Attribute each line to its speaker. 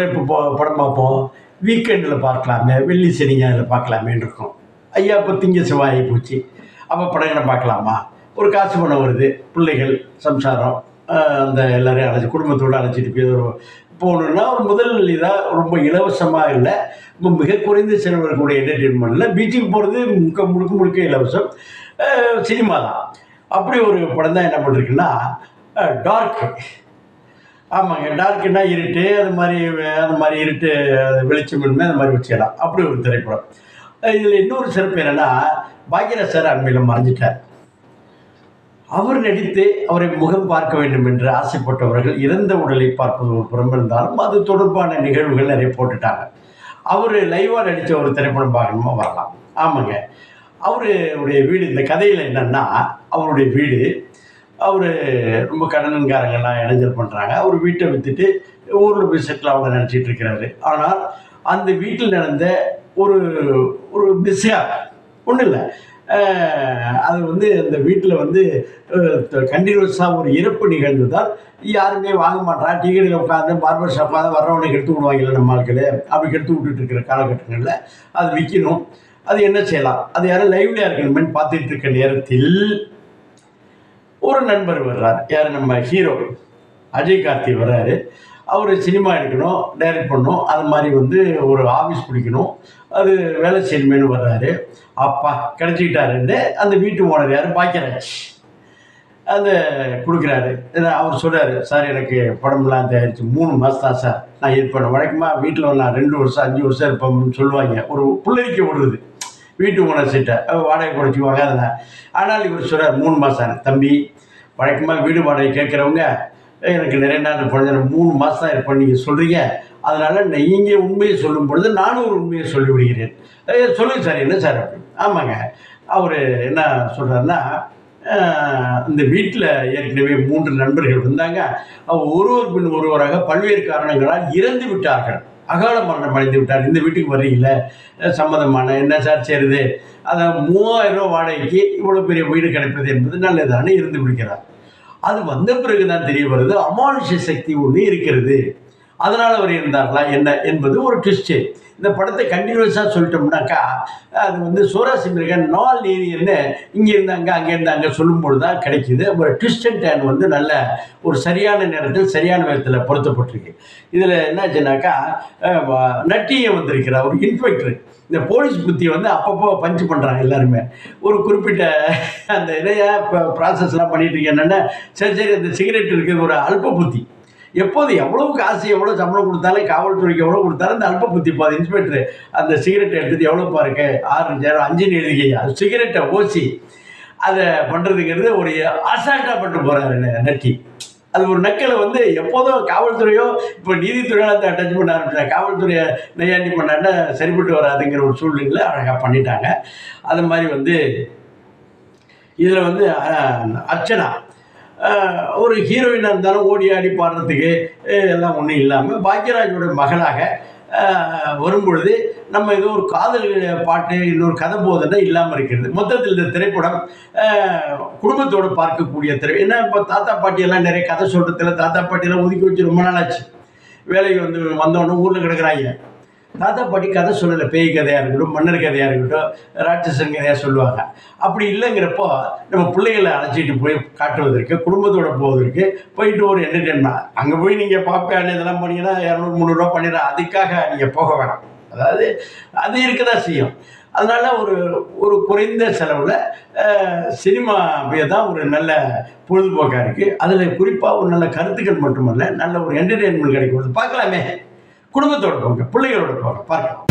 Speaker 1: இப்போ படம் பார்ப்போம், வீக்கெண்டில் பார்க்கலாமே, வெள்ளி சனி ஞாயிறில் பார்க்கலாமேன்னு இருக்கும். ஐயா இப்போ திங்க செவ்வாய் போச்சு, அப்போ படங்களை பார்க்கலாமா? ஒரு காசு பணம் வருது, பிள்ளைகள், சம்சாரம், அந்த எல்லோரையும் அழைச்சி குடும்பத்தோடு அழைச்சிட்டு போய் போகணுன்னா ஒரு முதல் இதாக ரொம்ப இலவசமாக இல்லை, மிக குறைந்த செலவு இருக்கக்கூடிய என்டர்டெயின்மெண்ட்டில் பீச்சுக்கு போகிறது முழுக்க முழுக்க இலவசம். சினிமா தான். அப்படி ஒரு படம் தான் என்ன பண்ணிருக்குன்னா டார்க். ஆமாங்க, டார்க்குன்னா இருட்டு, அது மாதிரி இருட்டு வெளிச்சம் அந்த மாதிரி வச்சுக்கலாம். அப்படி ஒரு திரைப்படம். இதில் இன்னொரு சிறப்பு என்னென்னா, பாக்யராஜ் சார் அண்மையில் மறைஞ்சிட்டார். அவர் நடித்து அவரை முகம் பார்க்க வேண்டும் என்று ஆசைப்பட்டவர்கள் இறந்த உடலை பார்ப்பது ஒரு புறம் இருந்தாலும் அது தொடர்பான நிகழ்வுகள் நிறைய போட்டுட்டாங்க. அவர் லைவாக நடித்த ஒரு திரைப்படம் பார்க்கணுமா வரலாம். ஆமாங்க, அவருடைய வீடு, இந்த கதையில் என்னென்னா, அவருடைய வீடு, அவர் ரொம்ப கடனன்காரங்கள்லாம் இடைஞ்சல் பண்ணுறாங்க. அவர் வீட்டை விற்றுட்டு ஊரில் போய் செட்டில் ஆக நினச்சிட்டு இருக்கிறாரு. ஆனால் அந்த வீட்டில் நடந்த ஒரு பிஸியாக ஒன்றும் இல்லை, அது அந்த வீட்டில் கண்டினியூஸாக ஒரு இறப்பு நிகழ்ந்ததால் யாருமே வாங்க மாட்டாங்க. டிக்கெட்டில் உட்காந்து பார்பர் ஷாப்பாக வர்றவனுக்கு எடுத்து விடுவாங்கல்ல நம்ம ஆட்கள், அப்படி எடுத்து விட்டுட்டு இருக்கிற காலகட்டங்களில் அது விற்கணும். அது என்ன செய்யலாம், அது யாரும் லைவ்லியாக இருக்கணுமேனு பார்த்துட்டு இருக்க நேரத்தில் ஒரு நண்பர் வர்றார். யார், நம்ம ஹீரோ அஜய் கார்த்தி வர்றாரு. அவர் சினிமா எடுக்கணும், டைரக்ட் பண்ணணும், அது மாதிரி ஒரு ஆஃபீஸ் பிடிக்கணும், அது வேலை செய்யணுமேனு வர்றாரு. அப்பா கிடச்சிக்கிட்டாருன்னு அந்த வீட்டு ஓனர் யார், பாக்யராஜ், அந்த கொடுக்குறாரு. அவர் சொல்கிறாரு, சார் எனக்கு படம்லாம் தயாரிச்சு 3 மாதம் தான் சார் நான் இருப்பேன். வழக்கமாக வீட்டில் நான் 2 வருஷம் 5 வருஷம் இருப்பேன்னு சொல்லுவாங்க. ஒரு புள்ளரிக்க விடுறது வீட்டு ஓனர் சீட்டை வாடகை குறைச்சிக்குவாங்க அதெல்லாம். ஆனால் இவர் சொல்கிறார் 3 மாதம். தம்பி, வழக்கமாக வீடு வாடகை கேட்குறவங்க எனக்கு நிறைய நாள் குறைஞ்ச 3 மாதம் தான் இருப்பேன் நீங்கள் சொல்கிறீங்க, அதனால் நீங்கள் உண்மையை சொல்லும் பொழுது நானும் ஒரு உண்மையை சொல்லி விடுகிறேன். சொல்லுங்கள் சார், என்ன சார் அப்படி? ஆமாங்க, அவர் என்ன சொல்கிறாருன்னா, இந்த வீட்டில் ஏற்கனவே 3 நண்பர்கள் வந்தாங்க. ஒருவர் பின் ஒருவராக பல்வேறு காரணங்களால் இறந்து விட்டார்கள், அகால மரணம் அடைந்து விட்டார். இந்த வீட்டுக்கு வர்றீங்களே, சம்மதமான என்ன சார் செய்கிறது, அதை 3000 ரூபா வாடகைக்கு இவ்வளோ பெரிய வீடு கிடைப்பது என்பது நல்லதானே இருந்து விடுகிறார். அது வந்த பிறகு தான் தெரிய வருது, அமானுஷ சக்தி ஒன்று இருக்கிறது, அதனால் அவர் இருந்தார்களா என்ன என்பது ஒரு ட்விஸ்ட்டு. இந்த படத்தை கண்டினியூஸாக சொல்லிட்டோம்னாக்கா அது சோராசி மிருகன் நாள் நீரியன்னு இங்கேருந்து அங்கேருந்து அங்கே சொல்லும்போது தான் கிடைக்கிது. ஒரு ட்விஸ்ட் அண்ட் டர்ன் நல்ல ஒரு சரியான நேரத்தில் சரியான விதத்தில் பொருத்தப்பட்டிருக்கு. இதில் என்னாச்சுனாக்கா, நட்டியை வந்திருக்கிற ஒரு இன்ஸ்பெக்டர் இந்த போலீஸ் புத்தியை அப்பப்போ பஞ்சு பண்ணுறாங்க எல்லாருமே. ஒரு குறிப்பிட்ட அந்த இதையா இப்போ ப்ராசஸ்லாம் பண்ணிட்டு இருக்கேன். சரி அந்த சிகரெட் இருக்குது ஒரு அல்ப புத்தி. எப்போது எவ்வளவு காசு எவ்வளோ சம்பளம் கொடுத்தாலும், காவல்துறைக்கு எவ்வளோ கொடுத்தாலும் இந்த அல்ப புத்தி போகுது. இன்ஸ்பெக்டர் அந்த சிகரெட்டை எடுத்துகிட்டு எவ்வளோ பாருங்க 6,000 5 எழுதிக்கையா சிகரெட்டை ஓசி அதை பண்ணுறதுங்கிறது ஒரு அசால்ட்டாக பண்ணிட்டு போகிறாரு நக்கி. அது ஒரு நக்கலை எப்போதும் காவல்துறையோ இப்போ நீதித்துறையால் அதை அட்டாச் பண்ண ஆரம்பிச்சாங்க. காவல்துறையை நையாண்டி பண்ணான்னா சரிப்பட்டு வராதுங்கிற ஒரு சூழ்நிலையில் அழகாக பண்ணிட்டாங்க. அது மாதிரி இதில் அர்ச்சனா ஒரு ஹீரோயினாக இருந்தாலும் ஓடி ஆடி பாடுறதுக்கு எல்லாம் ஒன்றும் இல்லாமல் பாக்யராஜோட மகளாக வரும்பொழுது நம்ம ஏதோ ஒரு காதல் பாட்டு இன்னொரு கதை போதனை இல்லாமல் இருக்கிறது. மொத்தத்தில் இந்த திரைப்படம் குடும்பத்தோடு பார்க்கக்கூடிய ஏன்னா இப்போ தாத்தா பாட்டியெல்லாம் நிறைய கதை சொல்கிறதுல தாத்தா பாட்டியெல்லாம் ஒதுக்கி வச்சு ரொம்ப நாளாச்சு. வேலைக்கு வந்தோடனே ஊரில் கிடக்குறாங்க. தாத்தா பாட்டி கதை சொல்லலை, பேய் கதையாக இருக்கட்டும், மன்னர் கதையாக இருக்கட்டும், ராட்சசன் கதையாக சொல்லுவாங்க. அப்படி இல்லைங்கிறப்போ நம்ம பிள்ளைகளை அழைச்சிட்டு போய் காட்டுவதற்கு, குடும்பத்தோடு போவதற்கு போயிட்டு ஒரு என்டர்டெயின்மெண்ட். அங்கே போய் நீங்கள் பாப்கார்ன் இதெல்லாம் பண்ணிங்கன்னா 200-300 ரூபா பண்ணிடுறேன், அதுக்காக நீங்கள் போக வேணாம். அதாவது அது இருக்க தான் செய்யும். அதனால் ஒரு குறைந்த செலவில் சினிமா தான் ஒரு நல்ல பொழுதுபோக்காக இருக்குது. அதில் குறிப்பாக ஒரு நல்ல கருத்துக்கள் மட்டுமல்ல, நல்ல ஒரு என்டர்டெயின்மெண்ட் கிடைக்கும். பார்க்கலாமே, குடும்பத்தோடு போங்க, பிள்ளைகளோட போங்க, பார்க்கலாம்.